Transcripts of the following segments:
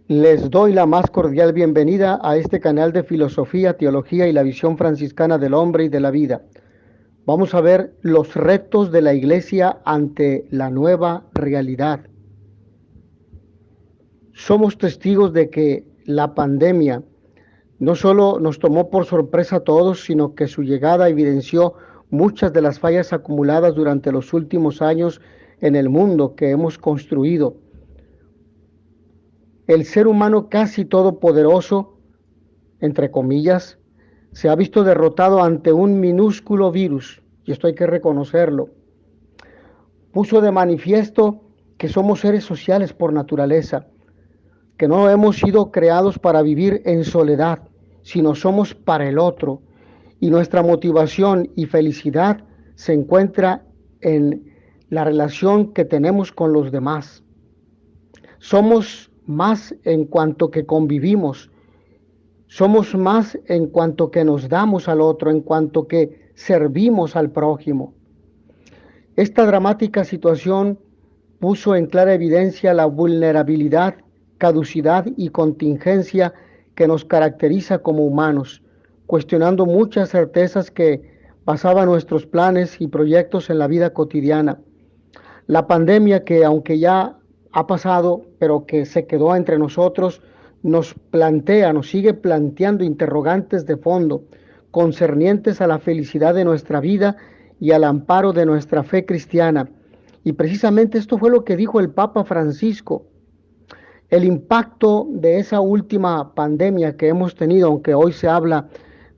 Les doy la más cordial bienvenida a este canal de filosofía, teología y la visión franciscana del hombre y de la vida. Vamos a ver los retos de la Iglesia ante la nueva realidad. Somos testigos de que la pandemia no solo nos tomó por sorpresa a todos, sino que su llegada evidenció muchas de las fallas acumuladas durante los últimos años en el mundo que hemos construido. El ser humano casi todopoderoso, entre comillas, se ha visto derrotado ante un minúsculo virus, y esto hay que reconocerlo. Puso de manifiesto que somos seres sociales por naturaleza, que no hemos sido creados para vivir en soledad, sino somos para el otro, y nuestra motivación y felicidad se encuentra en la relación que tenemos con los demás. Somos más en cuanto que convivimos, somos más en cuanto que nos damos al otro, en cuanto que servimos al prójimo. Esta dramática situación puso en clara evidencia la vulnerabilidad, caducidad y contingencia que nos caracteriza como humanos, cuestionando muchas certezas que basaban nuestros planes y proyectos en la vida cotidiana. La pandemia, que aunque ya ha pasado, pero que se quedó entre nosotros, nos sigue planteando interrogantes de fondo concernientes a la felicidad de nuestra vida y al amparo de nuestra fe cristiana. Y precisamente esto fue lo que dijo el Papa Francisco. El impacto de esa última pandemia que hemos tenido, aunque hoy se habla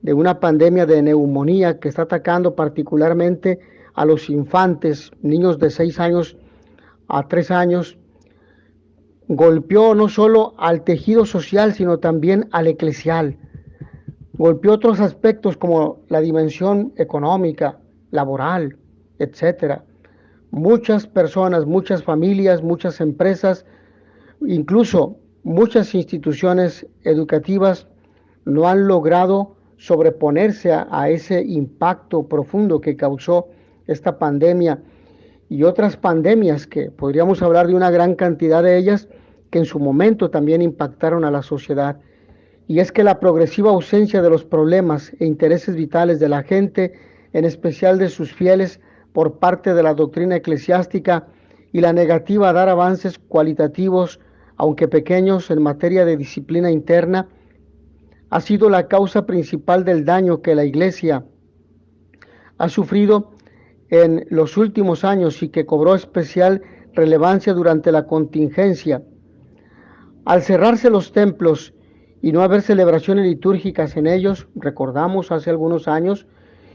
de una pandemia de neumonía que está atacando particularmente a los infantes, niños de 6 años a 3 años, golpeó no solo al tejido social, sino también al eclesial. Golpeó otros aspectos como la dimensión económica, laboral, etcétera. Muchas personas, muchas familias, muchas empresas, incluso muchas instituciones educativas no han logrado sobreponerse a ese impacto profundo que causó esta pandemia y otras pandemias que podríamos hablar de una gran cantidad de ellas que en su momento también impactaron a la sociedad. Y es que la progresiva ausencia de los problemas e intereses vitales de la gente, en especial de sus fieles, por parte de la doctrina eclesiástica y la negativa a dar avances cualitativos, aunque pequeños, en materia de disciplina interna, ha sido la causa principal del daño que la Iglesia ha sufrido en los últimos años y que cobró especial relevancia durante la contingencia. Al cerrarse los templos y no haber celebraciones litúrgicas en ellos, recordamos hace algunos años,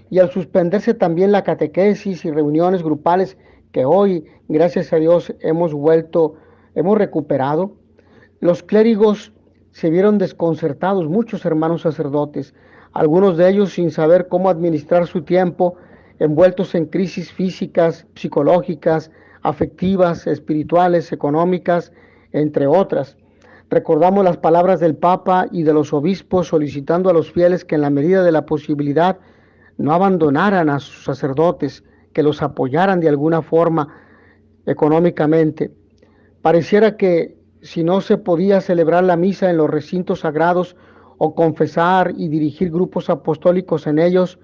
y al suspenderse también la catequesis y reuniones grupales que hoy, gracias a Dios, hemos recuperado, los clérigos se vieron desconcertados, muchos hermanos sacerdotes, algunos de ellos sin saber cómo administrar su tiempo, envueltos en crisis físicas, psicológicas, afectivas, espirituales, económicas, entre otras. Recordamos las palabras del Papa y de los obispos solicitando a los fieles que en la medida de la posibilidad no abandonaran a sus sacerdotes, que los apoyaran de alguna forma económicamente. Pareciera que si no se podía celebrar la misa en los recintos sagrados o confesar y dirigir grupos apostólicos en ellos,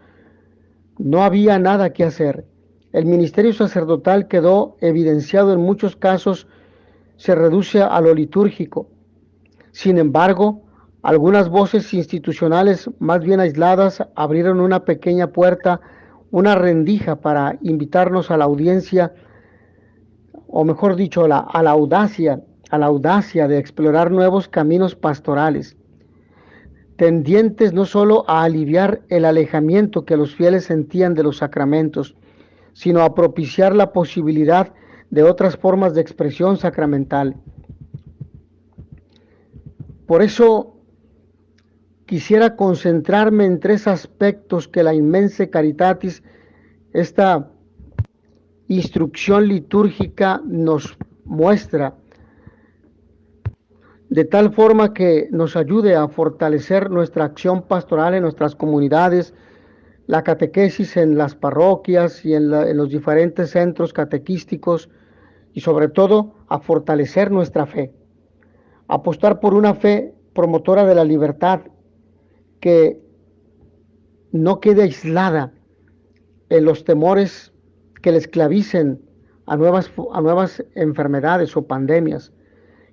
no había nada que hacer. El ministerio sacerdotal quedó evidenciado en muchos casos, se reduce a lo litúrgico. Sin embargo, algunas voces institucionales más bien aisladas abrieron una pequeña puerta, una rendija para invitarnos a la audiencia, o mejor dicho, a la audacia de explorar nuevos caminos pastorales, tendientes no solo a aliviar el alejamiento que los fieles sentían de los sacramentos, sino a propiciar la posibilidad de otras formas de expresión sacramental. Por eso quisiera concentrarme en 3 aspectos que la Immense Caritatis, esta instrucción litúrgica, nos muestra, de tal forma que nos ayude a fortalecer nuestra acción pastoral en nuestras comunidades, la catequesis en las parroquias y en los diferentes centros catequísticos y sobre todo a fortalecer nuestra fe. apostar por una fe promotora de la libertad que no quede aislada en los temores que le esclavicen a nuevas enfermedades o pandemias,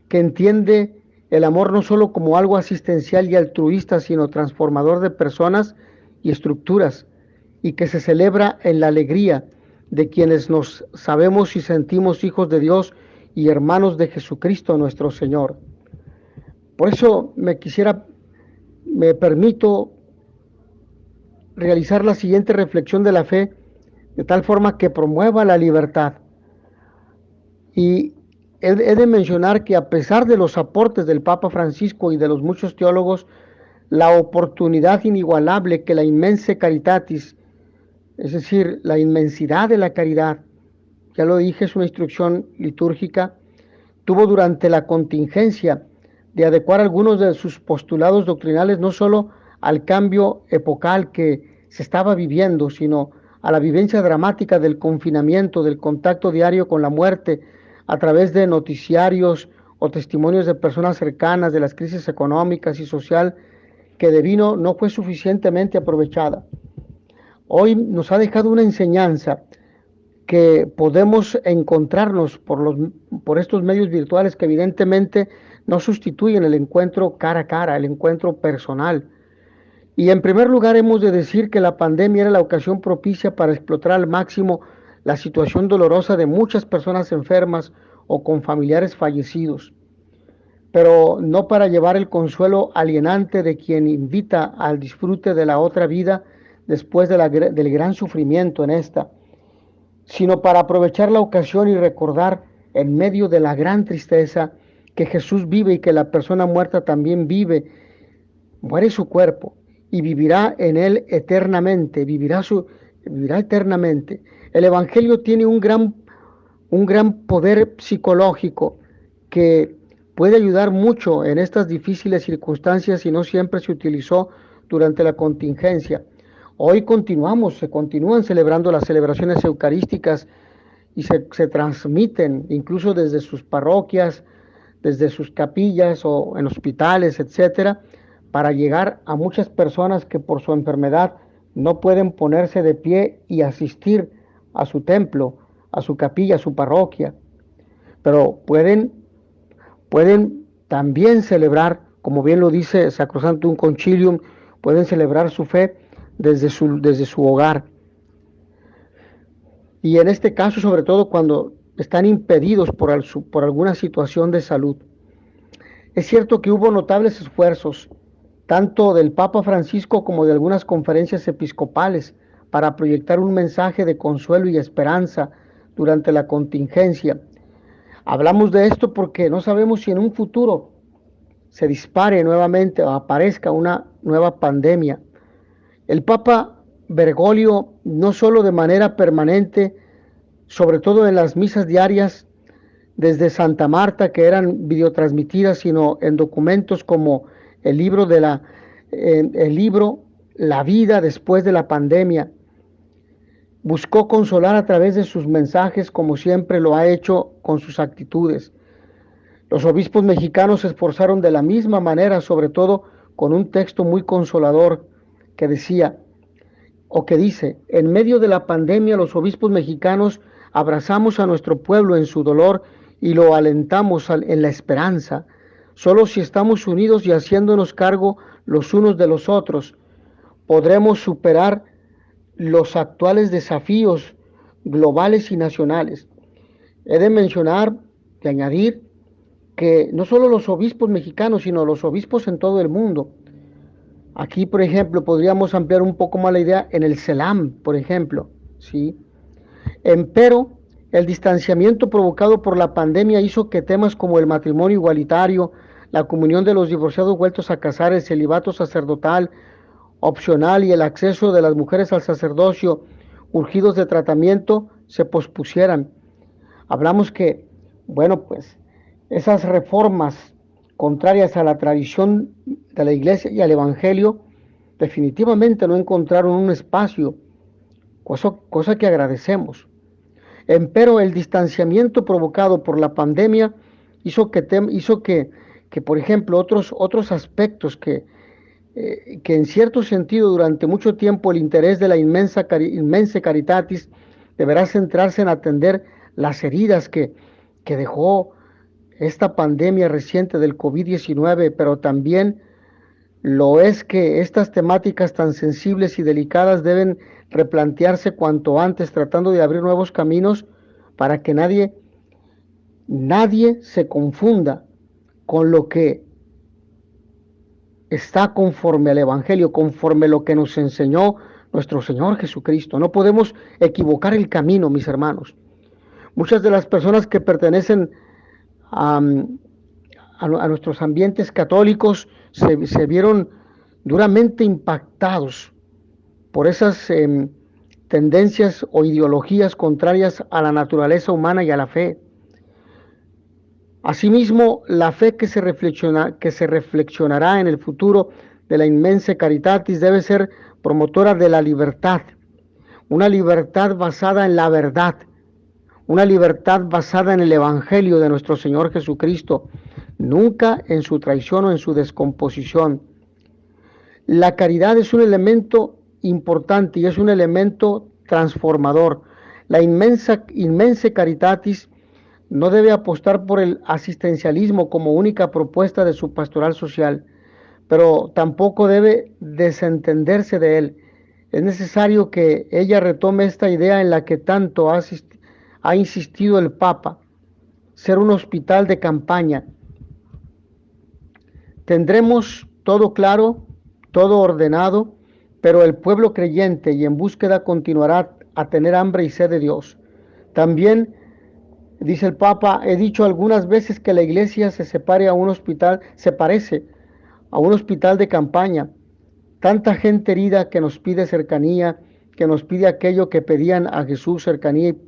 que entiende el amor no solo como algo asistencial y altruista, sino transformador de personas y estructuras, y que se celebra en la alegría de quienes nos sabemos y sentimos hijos de Dios y hermanos de Jesucristo nuestro Señor. Por eso me permito realizar la siguiente reflexión de la fe, de tal forma que promueva la libertad. Y he de mencionar que a pesar de los aportes del Papa Francisco y de los muchos teólogos, la oportunidad inigualable que la Immense Caritatis, es decir, la inmensidad de la caridad, ya lo dije, es una instrucción litúrgica, tuvo durante la contingencia de adecuar algunos de sus postulados doctrinales no solo al cambio epocal que se estaba viviendo, sino a la vivencia dramática del confinamiento, del contacto diario con la muerte, a través de noticiarios o testimonios de personas cercanas, de las crisis económicas y social que devino no fue suficientemente aprovechada. Hoy nos ha dejado una enseñanza que podemos encontrarnos por estos medios virtuales que evidentemente no sustituyen el encuentro cara a cara, el encuentro personal. Y en primer lugar hemos de decir que la pandemia era la ocasión propicia para explotar al máximo la situación dolorosa de muchas personas enfermas o con familiares fallecidos, pero no para llevar el consuelo alienante de quien invita al disfrute de la otra vida después del gran sufrimiento en esta, sino para aprovechar la ocasión y recordar en medio de la gran tristeza que Jesús vive y que la persona muerta también vive, muere su cuerpo y vivirá en él eternamente, vivirá eternamente. El Evangelio tiene un gran poder psicológico que puede ayudar mucho en estas difíciles circunstancias y no siempre se utilizó durante la contingencia. Hoy se continúan celebrando las celebraciones eucarísticas y se transmiten incluso desde sus parroquias, desde sus capillas o en hospitales, etcétera, para llegar a muchas personas que por su enfermedad no pueden ponerse de pie y asistir a su templo, a su capilla, a su parroquia, pero pueden también celebrar, como bien lo dice Sacrosanctum Concilium, pueden celebrar su fe desde su hogar. Y en este caso, sobre todo cuando están impedidos por alguna situación de salud. Es cierto que hubo notables esfuerzos, tanto del Papa Francisco como de algunas conferencias episcopales, para proyectar un mensaje de consuelo y esperanza durante la contingencia. Hablamos de esto porque no sabemos si en un futuro se dispare nuevamente o aparezca una nueva pandemia. El Papa Bergoglio, no solo de manera permanente, sobre todo en las misas diarias desde Santa Marta, que eran videotransmitidas, sino en documentos como el libro La vida después de la pandemia, buscó consolar a través de sus mensajes, como siempre lo ha hecho con sus actitudes. Los obispos mexicanos se esforzaron de la misma manera, sobre todo con un texto muy consolador que decía, o que dice, en medio de la pandemia los obispos mexicanos abrazamos a nuestro pueblo en su dolor y lo alentamos en la esperanza. Solo si estamos unidos y haciéndonos cargo los unos de los otros, podremos superar los actuales desafíos globales y nacionales. He de mencionar, de añadir, que no solo los obispos mexicanos, sino los obispos en todo el mundo. Aquí, por ejemplo, podríamos ampliar un poco más la idea en el CELAM, por ejemplo, ¿sí? Empero, el distanciamiento provocado por la pandemia hizo que temas como el matrimonio igualitario, la comunión de los divorciados vueltos a casar, el celibato sacerdotal opcional y el acceso de las mujeres al sacerdocio urgidos de tratamiento se pospusieran. Hablamos que, bueno, pues esas reformas contrarias a la tradición de la Iglesia y al Evangelio definitivamente no encontraron un espacio, cosa que agradecemos. Empero el distanciamiento provocado por la pandemia hizo que que por ejemplo, otros aspectos que en cierto sentido durante mucho tiempo el interés de la inmensa Caritatis deberá centrarse en atender las heridas que dejó esta pandemia reciente del COVID-19, pero también lo es que estas temáticas tan sensibles y delicadas deben replantearse cuanto antes, tratando de abrir nuevos caminos para que nadie se confunda con lo que está conforme al Evangelio, conforme a lo que nos enseñó nuestro Señor Jesucristo. No podemos equivocar el camino, mis hermanos. Muchas de las personas que pertenecen a nuestros ambientes católicos se vieron duramente impactados por esas tendencias o ideologías contrarias a la naturaleza humana y a la fe. Asimismo, la fe que se reflexionará en el futuro de la inmensa Caritatis debe ser promotora de la libertad, una libertad basada en la verdad, una libertad basada en el Evangelio de nuestro Señor Jesucristo, nunca en su traición o en su descomposición. La caridad es un elemento importante y es un elemento transformador. La inmensa Caritatis no debe apostar por el asistencialismo como única propuesta de su pastoral social, pero tampoco debe desentenderse de él. Es necesario que ella retome esta idea en la que tanto ha insistido el Papa, ser un hospital de campaña. Tendremos todo claro, todo ordenado, pero el pueblo creyente y en búsqueda continuará a tener hambre y sed de Dios. También dice el Papa, he dicho algunas veces que la iglesia se parece a un hospital de campaña. Tanta gente herida que nos pide cercanía, que nos pide aquello que pedían a Jesús, cercanía y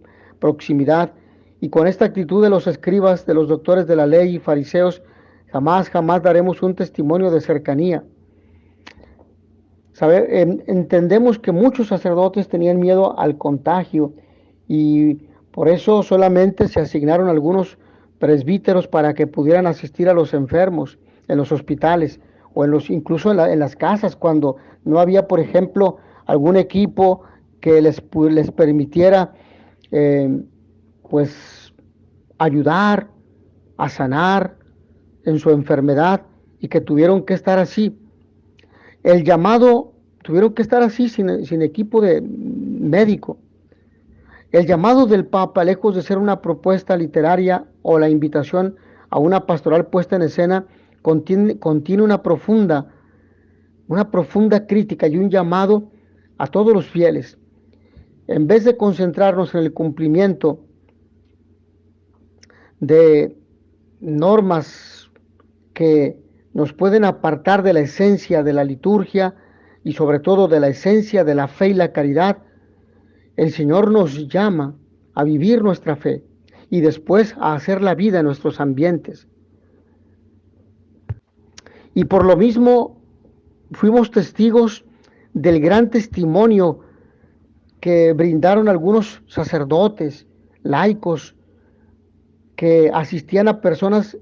proximidad. Y con esta actitud de los escribas, de los doctores de la ley y fariseos, jamás daremos un testimonio de cercanía. Entendemos que muchos sacerdotes tenían miedo al contagio y por eso solamente se asignaron algunos presbíteros para que pudieran asistir a los enfermos en los hospitales o incluso en las casas, cuando no había, por ejemplo, algún equipo que les permitiera pues ayudar a sanar en su enfermedad y que tuvieron que estar así. Tuvieron que estar así sin equipo de médico. El llamado del Papa, lejos de ser una propuesta literaria o la invitación a una pastoral puesta en escena, contiene una profunda crítica y un llamado a todos los fieles. En vez de concentrarnos en el cumplimiento de normas que nos pueden apartar de la esencia de la liturgia y sobre todo de la esencia de la fe y la caridad, el Señor nos llama a vivir nuestra fe y después a hacer la vida en nuestros ambientes. Y por lo mismo fuimos testigos del gran testimonio que brindaron algunos sacerdotes, laicos, que asistían a personas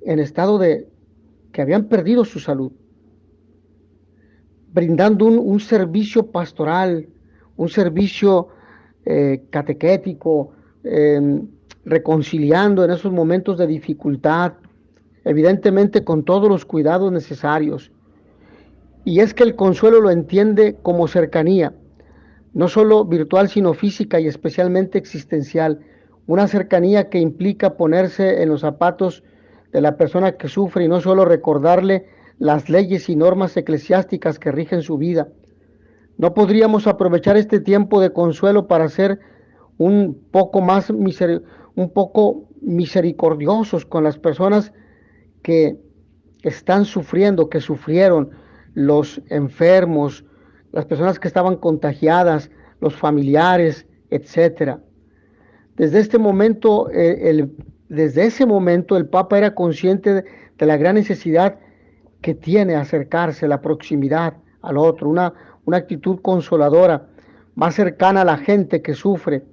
en estado que habían perdido su salud, brindando un servicio pastoral, un servicio catequético, reconciliando en esos momentos de dificultad, evidentemente con todos los cuidados necesarios. Y es que el consuelo lo entiende como cercanía, no solo virtual, sino física y especialmente existencial, una cercanía que implica ponerse en los zapatos de la persona que sufre y no solo recordarle las leyes y normas eclesiásticas que rigen su vida. ¿No podríamos aprovechar este tiempo de consuelo para ser un poco misericordiosos con las personas que están sufriendo, que sufrieron, los enfermos, las personas que estaban contagiadas, los familiares, etcétera? Desde ese momento el Papa era consciente de la gran necesidad que tiene acercarse, la proximidad al otro, una actitud consoladora, más cercana a la gente que sufre.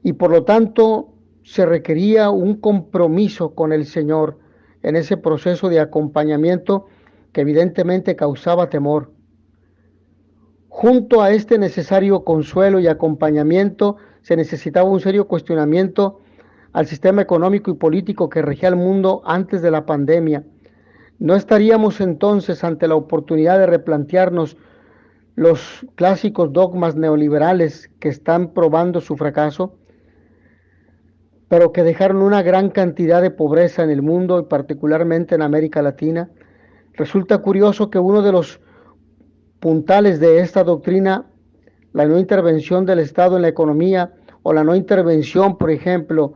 Y por lo tanto se requería un compromiso con el Señor en ese proceso de acompañamiento que evidentemente causaba temor. Junto a este necesario consuelo y acompañamiento, se necesitaba un serio cuestionamiento al sistema económico y político que regía el mundo antes de la pandemia. ¿No estaríamos entonces ante la oportunidad de replantearnos los clásicos dogmas neoliberales que están probando su fracaso, pero que dejaron una gran cantidad de pobreza en el mundo y particularmente en América Latina? Resulta curioso que uno de los puntales de esta doctrina, la no intervención del Estado en la economía o la no intervención, por ejemplo,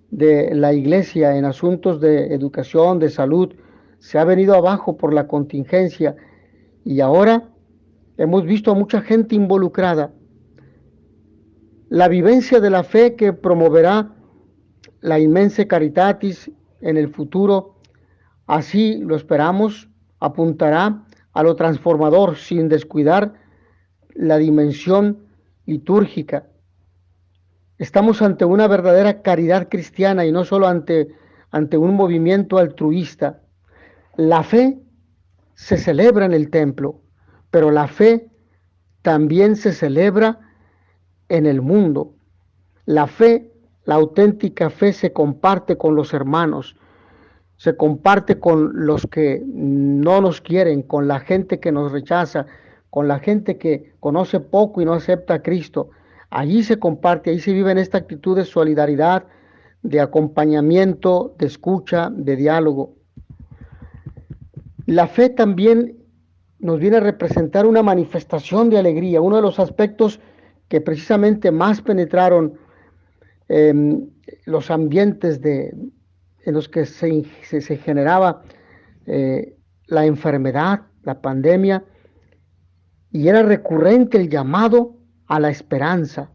de la Iglesia en asuntos de educación, de salud, se ha venido abajo por la contingencia y ahora hemos visto a mucha gente involucrada. La vivencia de la fe que promoverá la inmensa Caritatis en el futuro, así lo esperamos, apuntará a lo transformador sin descuidar la dimensión litúrgica. Estamos ante una verdadera caridad cristiana y no solo ante un movimiento altruista. La fe se celebra en el templo, pero la fe también se celebra en el mundo. La fe, la auténtica fe se comparte con los hermanos, se comparte con los que no nos quieren, con la gente que nos rechaza, con la gente que conoce poco y no acepta a Cristo. Allí se comparte, ahí se vive en esta actitud de solidaridad, de acompañamiento, de escucha, de diálogo. La fe también nos viene a representar una manifestación de alegría, uno de los aspectos que precisamente más penetraron los ambientes en los que se generaba la enfermedad, la pandemia, y era recurrente el llamado a la esperanza,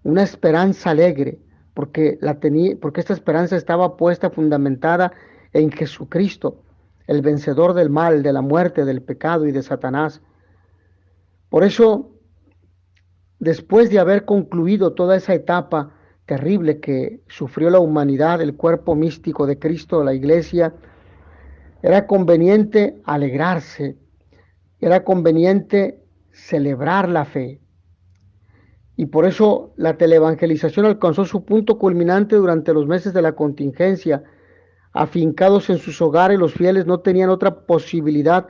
una esperanza alegre, porque esta esperanza estaba puesta, fundamentada en Jesucristo, el vencedor del mal, de la muerte, del pecado y de Satanás. Por eso, después de haber concluido toda esa etapa terrible que sufrió la humanidad, el cuerpo místico de Cristo, la Iglesia, era conveniente alegrarse, era conveniente celebrar la fe. Y por eso la teleevangelización alcanzó su punto culminante durante los meses de la contingencia. Afincados en sus hogares, los fieles no tenían otra posibilidad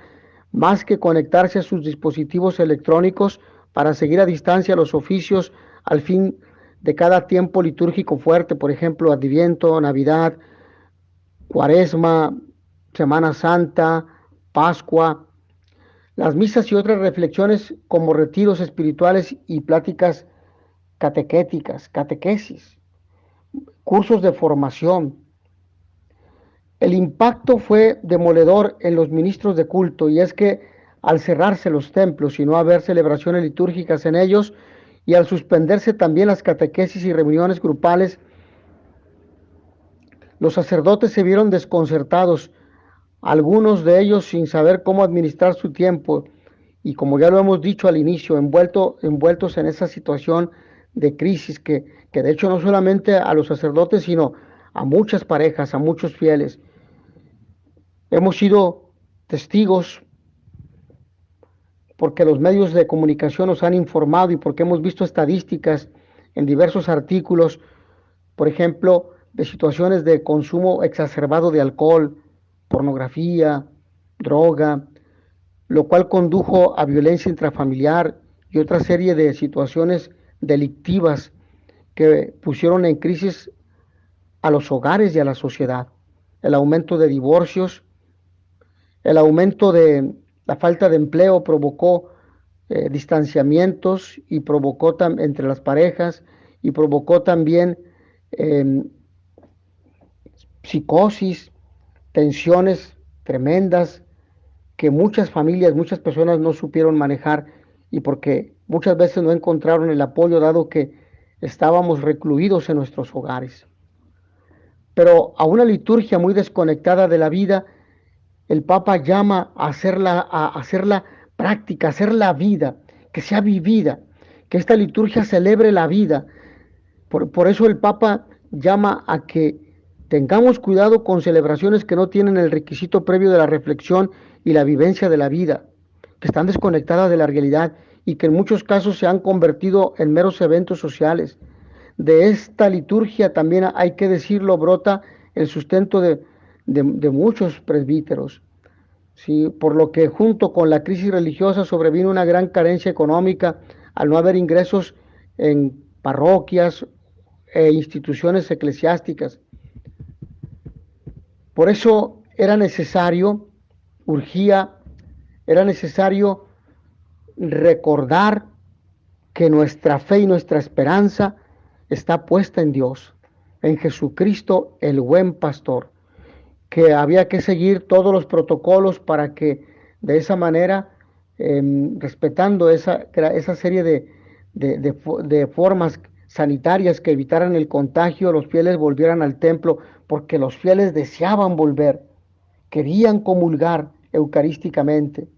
más que conectarse a sus dispositivos electrónicos para seguir a distancia los oficios al fin de cada tiempo litúrgico fuerte, por ejemplo, Adviento, Navidad, Cuaresma, Semana Santa, Pascua, las misas y otras reflexiones como retiros espirituales y pláticas catequéticas, catequesis, cursos de formación. El impacto fue demoledor en los ministros de culto, y es que al cerrarse los templos y no haber celebraciones litúrgicas en ellos, y al suspenderse también las catequesis y reuniones grupales, los sacerdotes se vieron desconcertados, algunos de ellos sin saber cómo administrar su tiempo, y como ya lo hemos dicho al inicio, envueltos en esa situación de crisis que de hecho no solamente a los sacerdotes, sino a muchas parejas, a muchos fieles. Hemos sido testigos porque los medios de comunicación nos han informado y porque hemos visto estadísticas en diversos artículos, por ejemplo, de situaciones de consumo exacerbado de alcohol, pornografía, droga, lo cual condujo a violencia intrafamiliar y otra serie de situaciones delictivas que pusieron en crisis a los hogares y a la sociedad. El aumento de divorcios, el aumento de la falta de empleo provocó distanciamientos y provocó entre las parejas y provocó también psicosis, tensiones tremendas que muchas familias, muchas personas no supieron manejar, y porque muchas veces no encontraron el apoyo dado que estábamos recluidos en nuestros hogares. Pero a una liturgia muy desconectada de la vida, el Papa llama a hacerla práctica, a hacerla vida, que sea vivida, que esta liturgia celebre la vida. Por eso el Papa llama a que Tengamos cuidado con celebraciones que no tienen el requisito previo de la reflexión y la vivencia de la vida, que están desconectadas de la realidad y que en muchos casos se han convertido en meros eventos sociales. De esta liturgia también hay que decirlo, brota el sustento de muchos presbíteros, ¿sí? Por lo que junto con la crisis religiosa sobrevino una gran carencia económica al no haber ingresos en parroquias e instituciones eclesiásticas. Por eso era necesario recordar que nuestra fe y nuestra esperanza está puesta en Dios, en Jesucristo, el buen pastor, que había que seguir todos los protocolos para que de esa manera, respetando esa serie de formas sanitarias que evitaran el contagio, los fieles volvieran al templo, porque los fieles deseaban volver, querían comulgar eucarísticamente.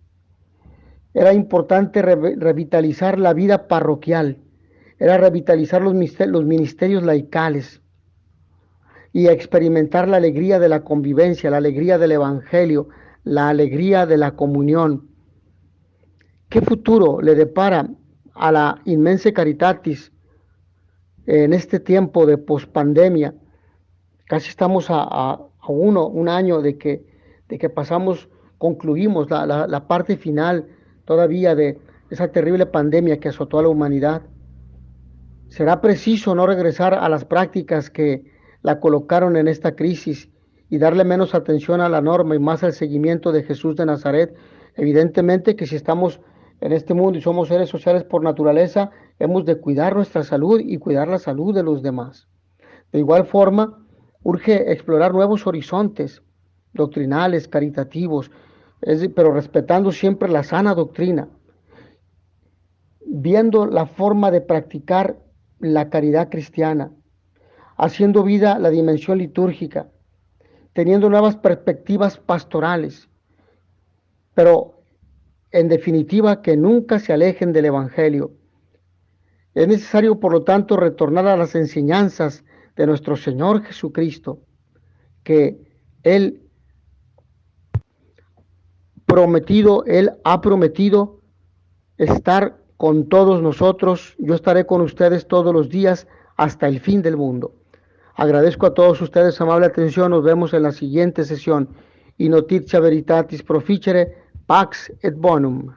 Era importante revitalizar la vida parroquial, era revitalizar los ministerios laicales y experimentar la alegría de la convivencia, la alegría del evangelio, la alegría de la comunión. ¿Qué futuro le depara a la Inmensa Caritatis en este tiempo de pospandemia? Casi estamos a un año de que concluimos la parte final todavía de esa terrible pandemia que azotó a la humanidad. Será preciso no regresar a las prácticas que la colocaron en esta crisis y darle menos atención a la norma y más al seguimiento de Jesús de Nazaret. Evidentemente que si estamos en este mundo y somos seres sociales por naturaleza, hemos de cuidar nuestra salud y cuidar la salud de los demás. De igual forma, urge explorar nuevos horizontes doctrinales, caritativos, pero respetando siempre la sana doctrina, viendo la forma de practicar la caridad cristiana, haciendo vida la dimensión litúrgica, teniendo nuevas perspectivas pastorales, pero en definitiva que nunca se alejen del Evangelio. Es necesario, por lo tanto, retornar a las enseñanzas de nuestro Señor Jesucristo, que Él ha prometido estar con todos nosotros. Yo estaré con ustedes todos los días hasta el fin del mundo. Agradezco a todos ustedes su amable atención. Nos vemos en la siguiente sesión. In notitia veritatis proficere, pax et bonum.